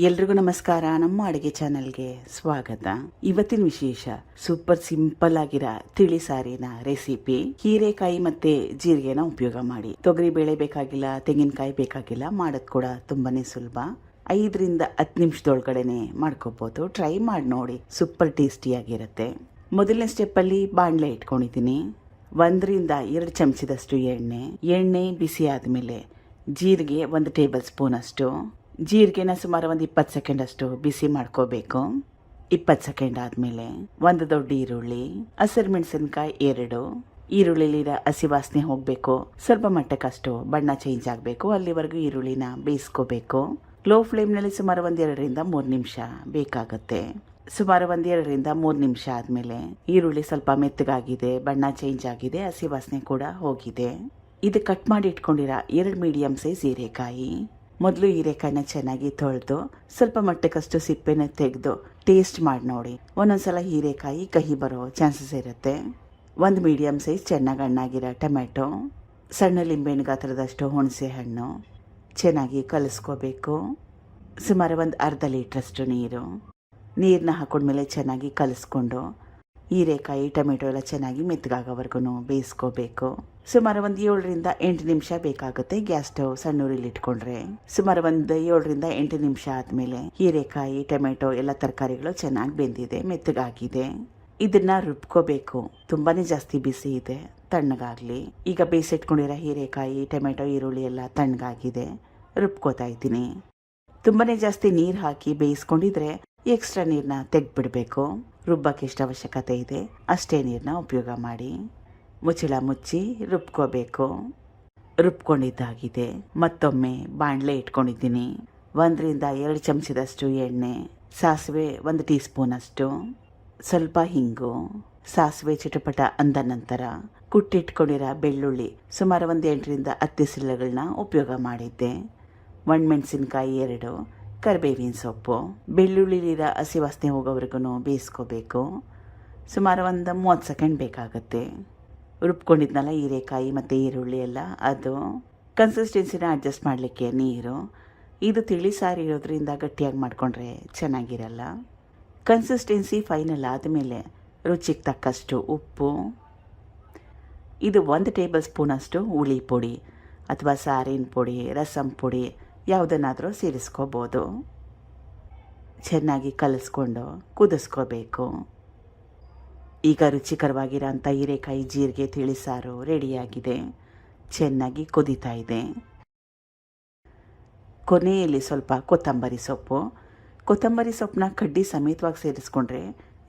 ಎಲ್ರಿಗೂ ನಮಸ್ಕಾರ. ನಮ್ಮ ಅಡುಗೆ ಚಾನಲ್ಗೆ ಸ್ವಾಗತ. ಇವತ್ತಿನ ವಿಶೇಷ ಸೂಪರ್ ಸಿಂಪಲ್ ಆಗಿರೋ ತಿಳಿ ಸಾರಿನ ರೆಸಿಪಿ. ಹೀರೆಕಾಯಿ ಮತ್ತೆ ಜೀರಿಗೆನ ಉಪಯೋಗ ಮಾಡಿ. ತೊಗರಿ ಬೇಳೆ ಬೇಕಾಗಿಲ್ಲ, ತೆಂಗಿನಕಾಯಿ ಬೇಕಾಗಿಲ್ಲ, ಮಾಡೋದು ಕೂಡ ತುಂಬಾನೇ ಸುಲಭ. 5ರಿಂದ 10 ನಿಮಿಷದೊಳಗಡೆನೆ ಮಾಡ್ಕೋಬಹುದು. ಟ್ರೈ ಮಾಡಿ ನೋಡಿ, ಸೂಪರ್ ಟೇಸ್ಟಿ ಆಗಿರುತ್ತೆ. ಮೊದಲನೇ ಸ್ಟೆಪ್ ಅಲ್ಲಿ ಬಾಣಲೆ ಇಟ್ಕೊಂಡಿದ್ದೀನಿ. 1ರಿಂದ 2 ಚಮಚದಷ್ಟು ಎಣ್ಣೆ ಬಿಸಿ ಆದ್ಮೇಲೆ ಜೀರಿಗೆ 1 ಟೇಬಲ್ ಸ್ಪೂನ್ ಅಷ್ಟು. ಜೀರಿಗೆನ ಸುಮಾರು 20 ಸೆಕೆಂಡ್ ಅಷ್ಟು ಬಿಸಿ ಮಾಡ್ಕೋಬೇಕು. 20 ಸೆಕೆಂಡ್ ಆದ್ಮೇಲೆ 1 ದೊಡ್ಡ ಈರುಳ್ಳಿ, ಹಸಿರು ಮೆಣಸಿನಕಾಯಿ 2. ಈರುಳ್ಳಿಲಿರೋ ಹಸಿ ವಾಸನೆ ಹೋಗ್ಬೇಕು. ಸ್ವಲ್ಪ ಮಟ್ಟಕ್ಕಷ್ಟು ಬಣ್ಣ ಚೇಂಜ್ ಆಗಬೇಕು. ಅಲ್ಲಿವರೆಗೂ ಈರುಳ್ಳಿನ ಬೇಯಿಸ್ಕೋಬೇಕು. ಲೋ ಫ್ಲೇಮ್ನಲ್ಲಿ ಸುಮಾರು 2ರಿಂದ 3 ನಿಮಿಷ ಬೇಕಾಗುತ್ತೆ. ಸುಮಾರು 2ರಿಂದ 3 ನಿಮಿಷ ಆದ್ಮೇಲೆ ಈರುಳ್ಳಿ ಸ್ವಲ್ಪ ಮೆತ್ತಗಾಗಿದೆ, ಬಣ್ಣ ಚೇಂಜ್ ಆಗಿದೆ, ಹಸಿ ವಾಸನೆ ಕೂಡ ಹೋಗಿದೆ. ಇದು ಕಟ್ ಮಾಡಿ ಇಟ್ಕೊಂಡಿರೋ 2 ಮೀಡಿಯಂ ಸೈಜ್ ಹೀರೆಕಾಯಿ. ಮೊದಲು ಹೀರೆಕಾಯಿನ ಚೆನ್ನಾಗಿ ತೊಳೆದು ಸ್ವಲ್ಪ ಮಟ್ಟಕ್ಕಷ್ಟು ಸಿಪ್ಪೆನ ತೆಗೆದು ಟೇಸ್ಟ್ ಮಾಡಿ ನೋಡಿ. ಒಂದೊಂದ್ಸಲ ಹೀರೆಕಾಯಿ ಕಹಿ ಬರೋ ಚಾನ್ಸಸ್ ಇರುತ್ತೆ. 1 ಮೀಡಿಯಂ ಸೈಜ್ ಚೆನ್ನಾಗಿ ಹಣ್ಣಾಗಿರೋ ಟೊಮೆಟೊ, ಸಣ್ಣ ಲಿಂಬೆಹಣ್ಣು ಗಾತ್ರದಷ್ಟು ಹುಣಸೆ ಹಣ್ಣು ಚೆನ್ನಾಗಿ ಕಲಿಸ್ಕೋಬೇಕು. ಸುಮಾರು 1 ಅರ್ಧ ಲೀಟ್ರಷ್ಟು ನೀರನ್ನ ಹಾಕೊಂಡ್ಮೇಲೆ ಚೆನ್ನಾಗಿ ಕಲಿಸ್ಕೊಂಡು ಹೀರೆಕಾಯಿ ಟೊಮೆಟೊ ಎಲ್ಲ ಚೆನ್ನಾಗಿ ಮೆತ್ತಗಾಗೋವರೆಗೂ ಬೇಯಿಸ್ಕೋಬೇಕು. ಸುಮಾರು 7ರಿಂದ 8 ನಿಮಿಷ ಬೇಕಾಗುತ್ತೆ. ಗ್ಯಾಸ್ ಸ್ಟವ್ ಸಣ್ಣ ಉರಿಲಿ ಇಟ್ಕೊಂಡ್ರೆ ಸುಮಾರು 7ರಿಂದ 8 ನಿಮಿಷ ಆದ್ಮೇಲೆ ಹೀರೆಕಾಯಿ ಟೊಮೆಟೊ ಎಲ್ಲ ತರಕಾರಿಗಳು ಚೆನ್ನಾಗಿ ಬೆಂದಿದೆ, ಮೆತ್ತಗಾಗಿದೆ. ಇದನ್ನ ರುಬ್ಕೋಬೇಕು. ತುಂಬಾನೇ ಜಾಸ್ತಿ ಬಿಸಿ ಇದೆ, ತಣ್ಣಗಾಗ್ಲಿ. ಈಗ ಬೇಯಿಸಿಟ್ಕೊಂಡಿರೋ ಹೀರೆಕಾಯಿ ಟೊಮೆಟೊ ಈರುಳ್ಳಿ ಎಲ್ಲ ತಣ್ಣಗಾಗಿದೆ. ರುಬ್ಕೋತಾ ಇದ್ದೀನಿ. ತುಂಬಾನೇ ಜಾಸ್ತಿ ನೀರು ಹಾಕಿ ಬೇಯಿಸ್ಕೊಂಡಿದ್ರೆ ಎಕ್ಸ್ಟ್ರಾ ನೀರನ್ನ ತೆಗೆದ್ಬಿಡ್ಬೇಕು. ರುಬ್ಬಕ್ಕೆ ಎಷ್ಟು ಅವಶ್ಯಕತೆ ಇದೆ ಅಷ್ಟೇ ನೀರನ್ನ ಉಪಯೋಗ ಮಾಡಿ. ಮುಚ್ಚಳ ಮುಚ್ಚಿ ರುಬ್ಕೋಬೇಕು. ರುಬ್ಕೊಂಡಿದ್ದಾಗಿದೆ. ಮತ್ತೊಮ್ಮೆ ಬಾಣಲೆ ಇಟ್ಕೊಂಡಿದ್ದೀನಿ. 1ರಿಂದ 2 ಚಮಚದಷ್ಟು ಎಣ್ಣೆ, ಸಾಸಿವೆ 1 ಟೀ ಸ್ಪೂನ್ ಅಷ್ಟು, ಸ್ವಲ್ಪ ಹಿಂಗು. ಸಾಸಿವೆ ಚಿಟಪಟ ಅಂದ ನಂತರ ಕುಟ್ಟಿಟ್ಕೊಂಡಿರೋ ಬೆಳ್ಳುಳ್ಳಿ ಸುಮಾರು 8ರಿಂದ 10 ಸಿಲ್ಲಗಳನ್ನ ಉಪಯೋಗ ಮಾಡಿದ್ದೆ. ಒಣಮೆಣಸಿನ್ಕಾಯಿ 2, ಕರಿಬೇವಿನ ಸೊಪ್ಪು. ಬೆಳ್ಳುಳ್ಳಿಲಿರೋ ಹಸಿ ವಾಸನೆ ಹೋಗೋವರೆಗೂ ಬೇಯಿಸ್ಕೋಬೇಕು. ಸುಮಾರು 30 ಸೆಕೆಂಡ್ ಬೇಕಾಗುತ್ತೆ. ರುಬ್ಕೊಂಡಿದ್ನಲ್ಲ ಹೀರೆಕಾಯಿ ಮತ್ತು ಈರುಳ್ಳಿ ಎಲ್ಲ, ಅದು ಕನ್ಸಿಸ್ಟೆನ್ಸಿನ ಅಡ್ಜಸ್ಟ್ ಮಾಡಲಿಕ್ಕೆ ನೀರು. ಇದು ತಿಳಿ ಸಾರು ಇರೋದ್ರಿಂದ ಗಟ್ಟಿಯಾಗಿ ಮಾಡಿಕೊಂಡ್ರೆ ಚೆನ್ನಾಗಿರಲ್ಲ. ಕನ್ಸಿಸ್ಟೆನ್ಸಿ ಫೈನಲ್ ಆದಮೇಲೆ ರುಚಿಗೆ ತಕ್ಕಷ್ಟು ಉಪ್ಪು. ಇದು 1 ಟೇಬಲ್ ಸ್ಪೂನ್ ಅಷ್ಟು ಹುಳಿ ಪುಡಿ ಅಥವಾ ಸಾರಿನ ಪುಡಿ, ರಸಂ ಪುಡಿ ಯಾವುದನ್ನಾದರೂ ಸೇರಿಸ್ಕೋಬೋದು. ಚೆನ್ನಾಗಿ ಕಲಿಸ್ಕೊಂಡು ಕುದಿಸ್ಕೋಬೇಕು. ಈಗ ರುಚಿಕರವಾಗಿರೋಂಥ ಹೀರೆಕಾಯಿ ಜೀರಿಗೆ ತಿಳಿ ಸಾರು ರೆಡಿಯಾಗಿದೆ. ಚೆನ್ನಾಗಿ ಕುದೀತಾ ಇದೆ. ಕೊನೆಯಲ್ಲಿ ಸ್ವಲ್ಪ ಕೊತ್ತಂಬರಿ ಸೊಪ್ಪನ್ನ ಕಡ್ಡಿ ಸಮೇತವಾಗಿ ಸೇರಿಸ್ಕೊಂಡ್ರೆ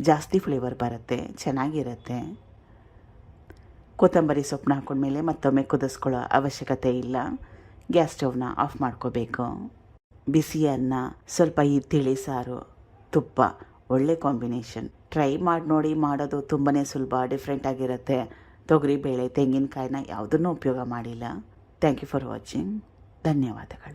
ಜಾಸ್ತಿ ಫ್ಲೇವರ್ ಬರುತ್ತೆ, ಚೆನ್ನಾಗಿರುತ್ತೆ. ಕೊತ್ತಂಬರಿ ಸೊಪ್ಪನ್ನ ಹಾಕೊಂಡ್ಮೇಲೆ ಮತ್ತೊಮ್ಮೆ ಕುದಿಸ್ಕೊಳ್ಳೋ ಅವಶ್ಯಕತೆ ಇಲ್ಲ. ಗ್ಯಾಸ್ ಸ್ಟವ್ನ ಆಫ್ ಮಾಡ್ಕೋಬೇಕು. ಬಿಸಿ ಅನ್ನ, ಸ್ವಲ್ಪ ಈ ತಿಳಿ ಸಾರು, ತುಪ್ಪ, ಒಳ್ಳೆ ಕಾಂಬಿನೇಷನ್. ಟ್ರೈ ಮಾಡಿ ನೋಡಿ. ಮಾಡೋದು ತುಂಬಾ ಸುಲಭ, ಡಿಫ್ರೆಂಟ್ ಆಗಿರುತ್ತೆ. ತೊಗರಿ ಬೇಳೆ ತೆಂಗಿನಕಾಯಿನ ಯಾವುದನ್ನೂ ಉಪಯೋಗ ಮಾಡಿಲ್ಲ. Thank you for watching. ಧನ್ಯವಾದಗಳು.